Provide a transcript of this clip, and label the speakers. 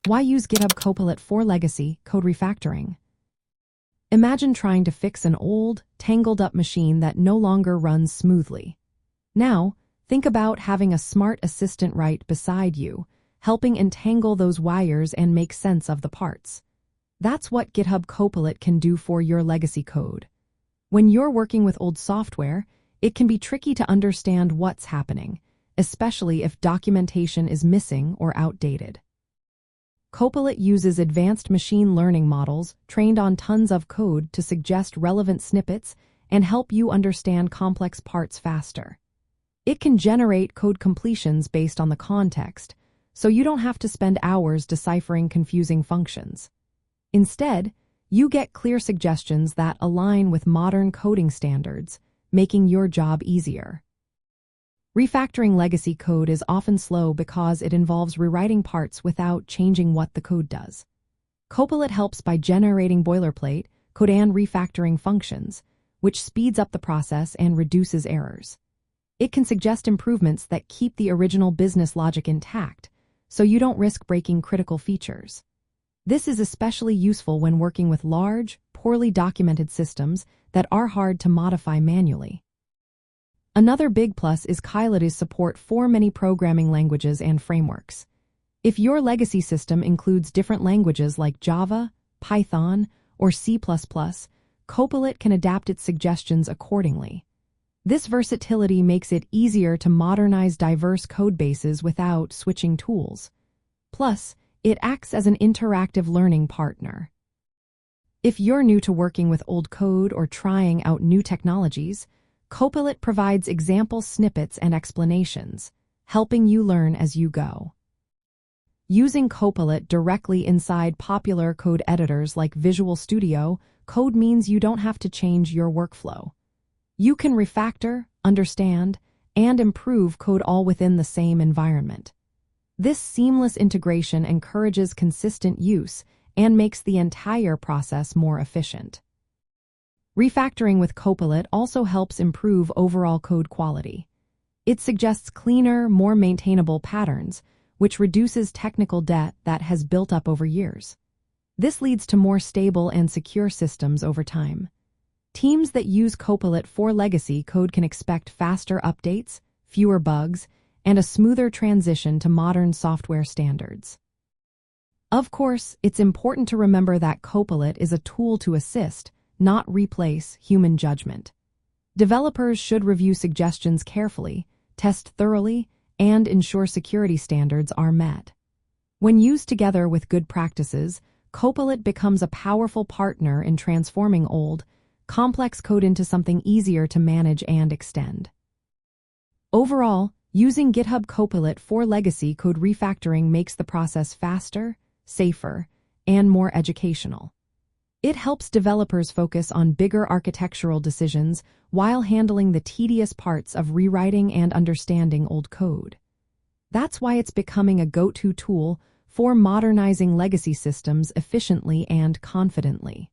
Speaker 1: Why use GitHub Copilot for legacy code refactoring? Imagine trying to fix an old, tangled-up machine that no longer runs smoothly. Now, think about having a smart assistant right beside you, helping entangle those wires and make sense of the parts. That's what GitHub Copilot can do for your legacy code. When you're working with old software, it can be tricky to understand what's happening, especially if documentation is missing or outdated. Copilot uses advanced machine learning models trained on tons of code to suggest relevant snippets and help you understand complex parts faster. It can generate code completions based on the context, so you don't have to spend hours deciphering confusing functions. Instead, you get clear suggestions that align with modern coding standards, making your job easier. Refactoring legacy code is often slow because it involves rewriting parts without changing what the code does. Copilot helps by generating boilerplate, code and refactoring functions, which speeds up the process and reduces errors. It can suggest improvements that keep the original business logic intact, so you don't risk breaking critical features. This is especially useful when working with large, poorly documented systems that are hard to modify manually. Another big plus is Copilot's support for many programming languages and frameworks. If your legacy system includes different languages like Java, Python, or C++, Copilot can adapt its suggestions accordingly. This versatility makes it easier to modernize diverse codebases without switching tools. Plus, it acts as an interactive learning partner. If you're new to working with old code or trying out new technologies, Copilot provides example snippets and explanations, helping you learn as you go. Using Copilot directly inside popular code editors like Visual Studio Code means you don't have to change your workflow. You can refactor, understand, and improve code all within the same environment. This seamless integration encourages consistent use and makes the entire process more efficient. Refactoring with Copilot also helps improve overall code quality. It suggests cleaner, more maintainable patterns, which reduces technical debt that has built up over years. This leads to more stable and secure systems over time. Teams that use Copilot for legacy code can expect faster updates, fewer bugs, and a smoother transition to modern software standards. Of course, it's important to remember that Copilot is a tool to assist, not replace, human judgment. Developers should review suggestions carefully, test thoroughly, and ensure security standards are met. When used together with good practices, Copilot becomes a powerful partner in transforming old, complex code into something easier to manage and extend. Overall, using GitHub Copilot for legacy code refactoring makes the process faster, safer, and more educational. It helps developers focus on bigger architectural decisions while handling the tedious parts of rewriting and understanding old code. That's why it's becoming a go-to tool for modernizing legacy systems efficiently and confidently.